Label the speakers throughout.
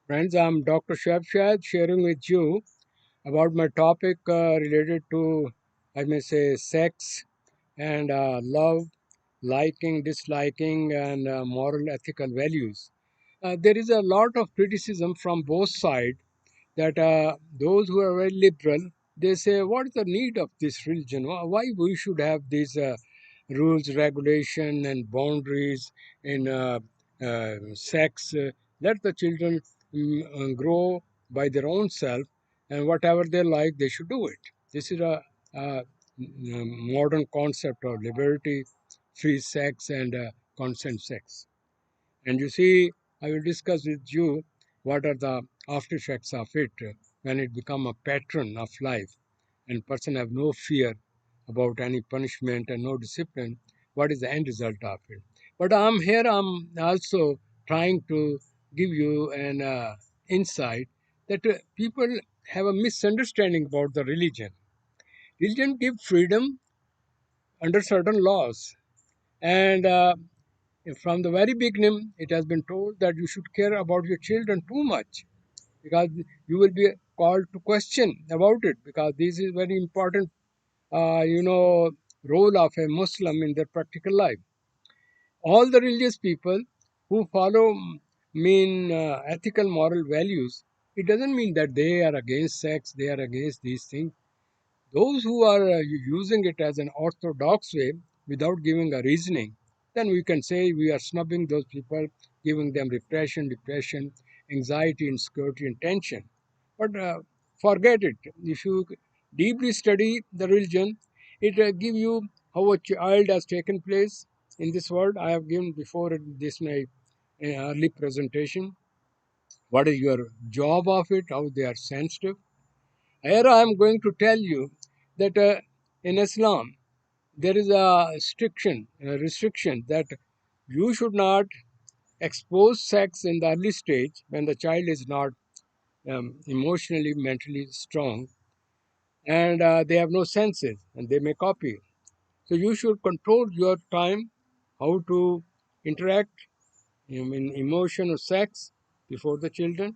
Speaker 1: Friends, I'm Dr. Shahid sharing with you about my topic related to, I may say, sex and love, liking, disliking, and moral, ethical values. There is a lot of criticism from both sides that those who are very liberal, they say, what is the need of this religion? Why we should have these rules, regulation, and boundaries in sex? Let the children grow by their own self, and whatever they like, they should do it. This is a modern concept of liberty, free sex, and consent sex. And you see, I will discuss with you what are the after effects of it when it become a pattern of life and person have no fear about any punishment and no discipline. What is the end result of it? But I'm also trying to give you an insight that people have a misunderstanding about the religion. Religion gives freedom under certain laws, and from the very beginning, it has been told that you should care about your children too much because you will be called to question about it because this is very important, role of a Muslim in their practical life. All the religious people who follow mean ethical moral values, it doesn't mean that they are against sex, they are against these things. Those who are using it as an orthodox way without giving a reasoning, then we can say we are snubbing those people, giving them repression, depression, anxiety, insecurity, and tension. But forget it. If you deeply study the religion, it give you how a child has taken place in this world. I have given before this my early presentation. What is your job of it? How they are sensitive. Here I am going to tell you that in Islam there is a restriction that you should not expose sex in the early stage when the child is not emotionally, mentally strong, and they have no senses and they may copy. So you should control your time, how to interact in emotion or sex before the children,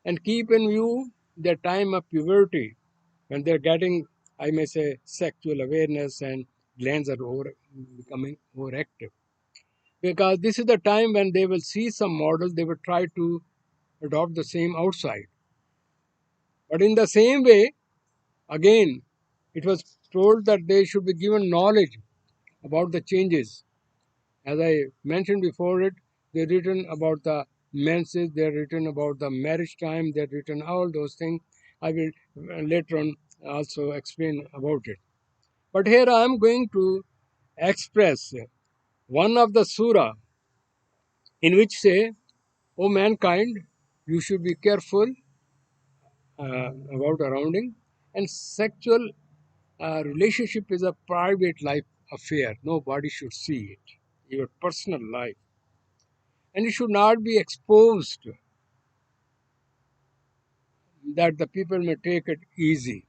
Speaker 1: and keep in view their time of puberty when they're getting, I may say, sexual awareness and glands are becoming overactive. Because this is the time when they will see some model, they will try to adopt the same outside. But in the same way, again, it was told that they should be given knowledge about the changes. As I mentioned before it, they're written about the menses, they're written about the marriage time, they're written all those things. I will later on also explain about it. But here I am going to express one of the surah in which say, O mankind, you should be careful about surrounding, and sexual relationship is a private life affair. Nobody should see it, your personal life. And it should not be exposed that the people may take it easy.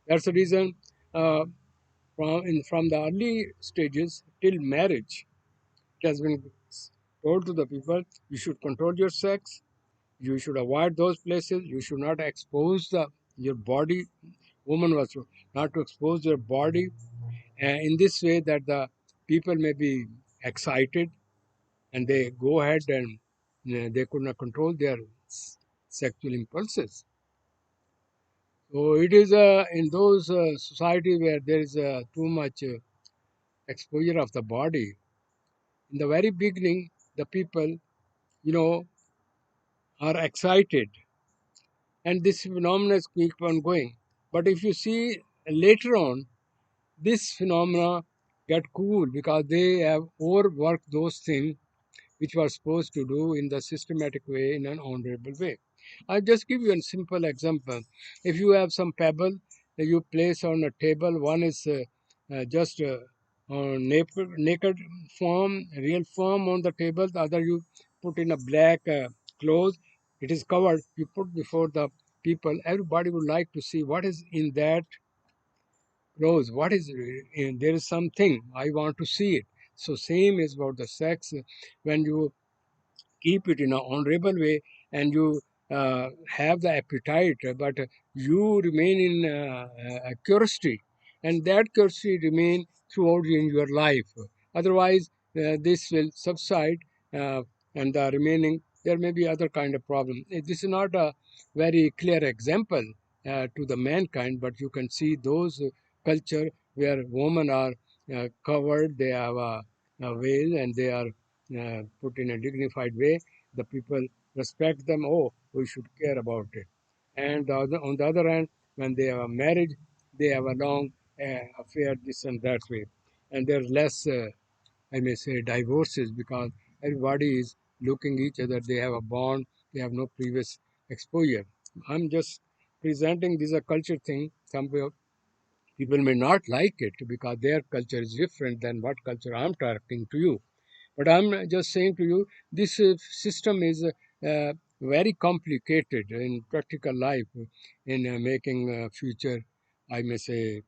Speaker 1: That's the reason from the early stages till marriage, it has been told to the people you should control your sex, you should avoid those places, you should not expose your body. Woman was not to expose your body in this way that the people may be excited and they go ahead and they could not control their sexual impulses. So it is in those society where there is too much exposure of the body. In the very beginning, the people, you know, are excited, and this phenomena keep on going. But if you see later on, this phenomena get cool because they have overworked those things which were supposed to do in the systematic way, in an honorable way. I'll just give you a simple example. If you have some pebble that you place on a table, one is just on naked form, real form on the table, the other you put in a black cloth, it is covered, you put before the people, everybody would like to see what is in that clothes, what is there is something, I want to see it. So same is about the sex. When you keep it in an honorable way, and you have the appetite, but you remain in curiosity, and that curiosity remain throughout in your life. Otherwise, this will subside, and the remaining there may be other kind of problem. This is not a very clear example to the mankind, but you can see those culture where women are covered, they have a veil, and they are put in a dignified way. The people respect them. Oh, we should care about it. And on the other hand, when they are married, they have a long affair, this and that way, and there's less, I may say, divorces, because everybody is looking each other. They have a bond. They have no previous exposure. I'm just presenting this a culture thing. Some people may not like it because their culture is different than what culture I'm talking to you. But I'm just saying to you, this system is very complicated in practical life, in making future, I may say,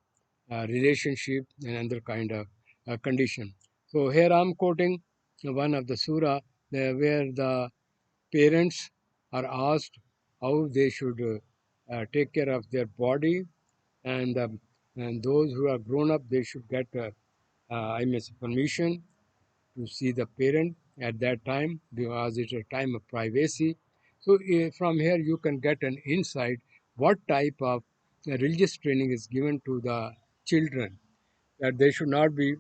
Speaker 1: relationship and other kind of condition. So here I'm quoting one of the surah where the parents are asked how they should take care of their body, and those who are grown up, they should get I may say permission to see the parent at that time, because it's a time of privacy. So from here you can get an insight what type of religious training is given to the children, that they should not be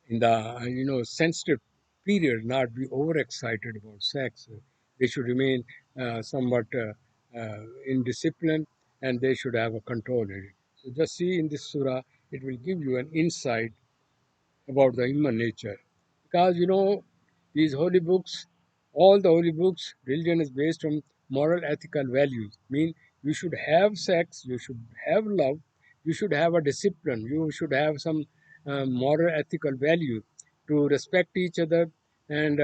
Speaker 1: in the sensitive period, not be overexcited about sex. They should remain somewhat in discipline, and they should have a control in it. So just see in this surah, it will give you an insight about the human nature. Because these holy books, all the holy books, religion is based on moral ethical values. Mean you should have sex, you should have love, you should have a discipline, you should have some moral ethical value to respect each other, and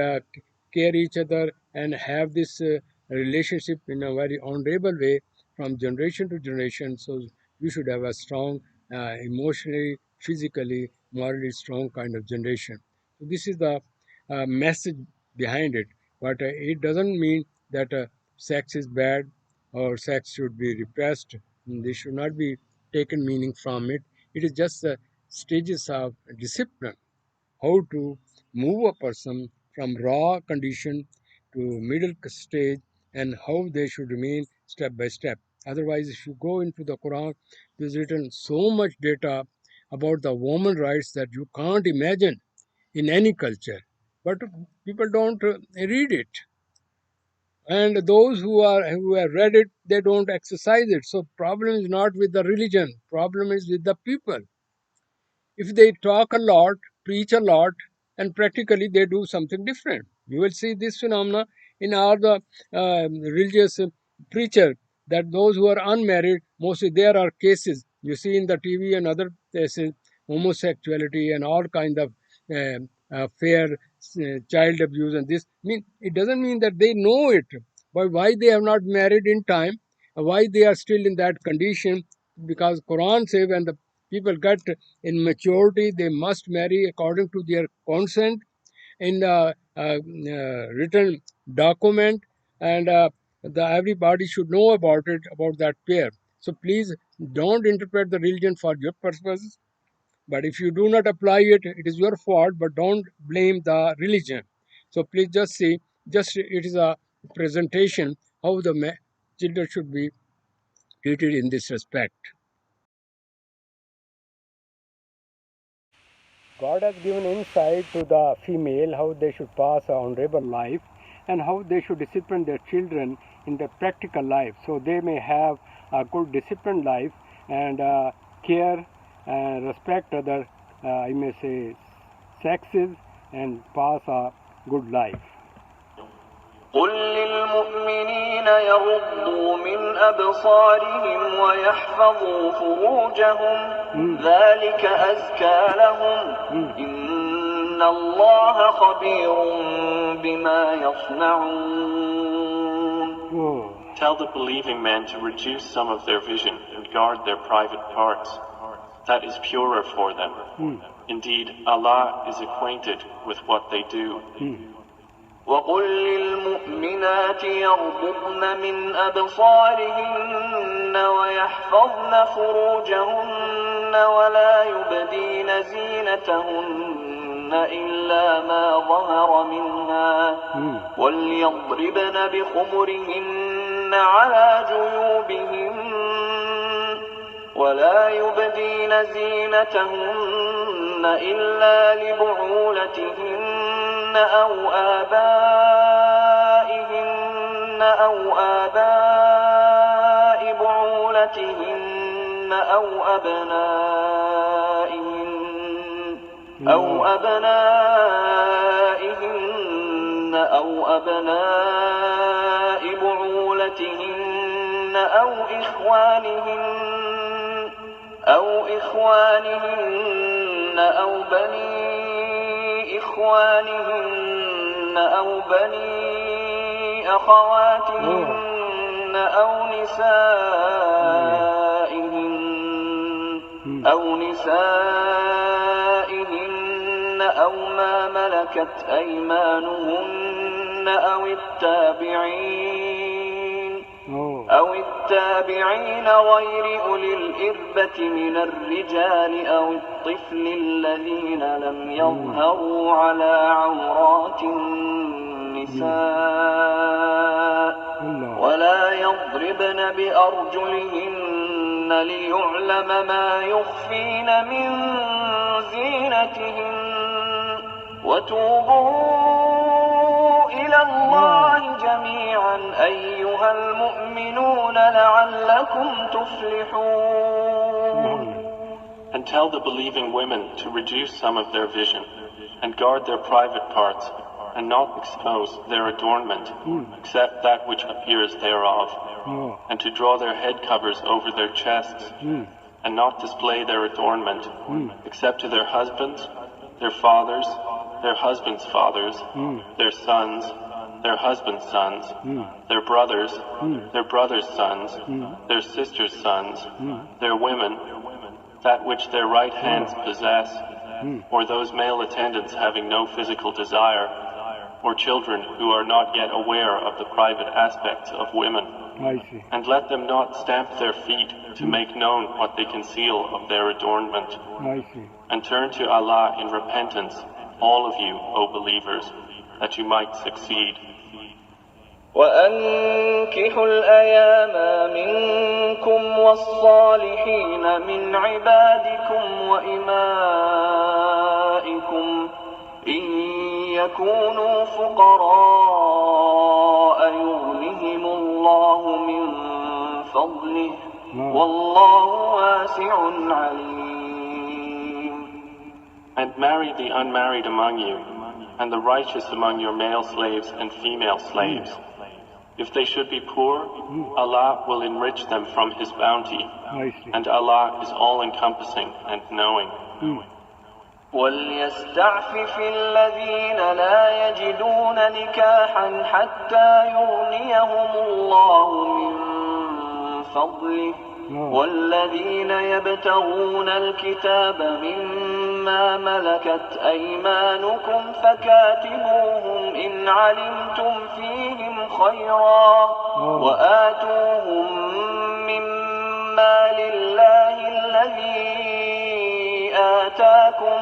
Speaker 1: care each other, and have this relationship in a very honorable way from generation to generation. So you should have a strong, emotionally, physically, morally strong kind of generation. So this is the message behind it. But it doesn't mean that sex is bad or sex should be repressed. They should not be taken meaning from it. It is just the stages of discipline, how to move a person from raw condition to middle stage, and how they should remain step by step. Otherwise, if you go into the Quran, there's written so much data about the woman rights that you can't imagine in any culture. But people don't read it, and those who have read it, they don't exercise it. So problem is not with the religion. Problem is with the people. If they talk a lot, preach a lot, and practically they do something different. You will see this phenomena in all the religious preacher, that those who are unmarried, mostly there are cases you see in the TV and other places, homosexuality and all kind of fair child abuse and this. Mean it doesn't mean that they know it, but why they have not married in time, why they are still in that condition, because Quran says when the people get in maturity, they must marry according to their consent in the written document, and everybody should know about it, about that pair. So please don't interpret the religion for your purposes. But if you do not apply it, it is your fault. But don't blame the religion. So please just see, just it is a presentation how the children should be treated in this respect. God has given insight to the female how they should pass an honorable life, and how they should discipline their children in their practical life, so they may have a good disciplined life, and care and respect other, I may say, sexes, and pass a good life.
Speaker 2: قل للمؤمنين يغضوا من أبصارهم ويحفظوا فروجهم ذلك أزكى لهم إن الله خبير بما يصنعون.
Speaker 3: Tell the believing men to reduce some of their vision and guard their private parts. That is purer for them. Indeed, Allah is acquainted with what they do.
Speaker 2: وقل للمؤمنات يغضضن من أبصارهن ويحفظن فروجهن ولا يبدين زينتهن إلا ما ظهر منها وليضربن بخمرهن على جيوبهن ولا يبدين زينتهن إلا لبعولتهن أو آباء بعولتهن أو أبناء بعولتهن أو إخوانهن أو بني إخوانهن أو بني أخواتهن أو نسائهن أو ما ملكت أيمانهن أو التابعين غير أولي الإربة من الرجال أو الطفل الذين لم يظهروا على عورات النساء ولا يضربن بأرجلهن ليعلم ما يخفين من زينتهن وتوبوا إلى الله جميعا أيها المؤمنون لعلكم تفلحون.
Speaker 3: And tell the believing women to reduce some of their vision and guard their private parts and not expose their adornment except that which appears thereof, and to draw their head covers over their chests and not display their adornment except to their husbands, their fathers, their husbands' fathers, their sons, their husbands' sons, their brothers, their brothers' sons, their sisters' sons, their women, that which their right hands possess, or those male attendants having no physical desire, or children who are not yet aware of the private aspects of women. And let them not stamp their feet to make known what they conceal of their adornment. And turn to Allah in repentance, all of you, O believers, that you might succeed.
Speaker 2: وأنكحوا الأيام منكم والصالحين من عبادكم وإمائكم إن يكونوا فقراء يغنهم الله من فضله والله واسع عليم.
Speaker 3: And marry the unmarried among you, and the righteous among your male slaves and female slaves. If they should be poor, Allah will enrich them from His bounty, and Allah is all-encompassing and knowing.
Speaker 2: وليستعفف الذين لا يجدون نكاحا حتى يغنيهم الله من فضله والذين يبتغون الكتاب مما ملكت أيمانكم فكاتبوهم إن علمتم فيهم خيرا وآتوهم مما لله الذي آتاكم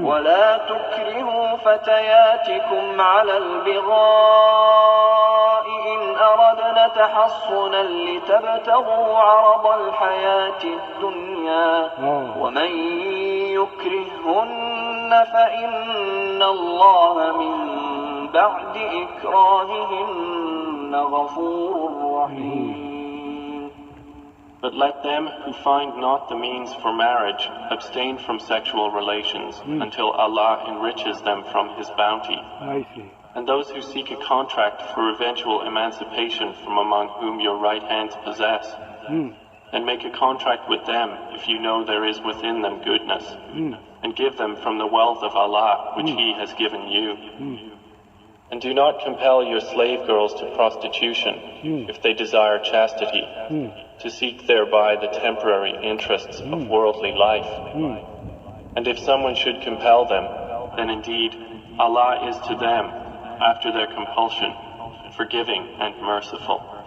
Speaker 2: ولا تكرهوا فتياتكم على البغاء إن أردنا تحصنا لتبتغوا عرض الحياة الدنيا ومن يكرههن فإن الله من بعد إكراههن غفور رحيم.
Speaker 3: But let them who find not the means for marriage abstain from sexual relations until Allah enriches them from His bounty. And those who seek a contract for eventual emancipation from among whom your right hands possess, and make a contract with them if you know there is within them goodness, and give them from the wealth of Allah which He has given you. And do not compel your slave girls to prostitution if they desire chastity, to seek thereby the temporary interests of worldly life. And if someone should compel them, then indeed Allah is to them after their compulsion, forgiving and merciful.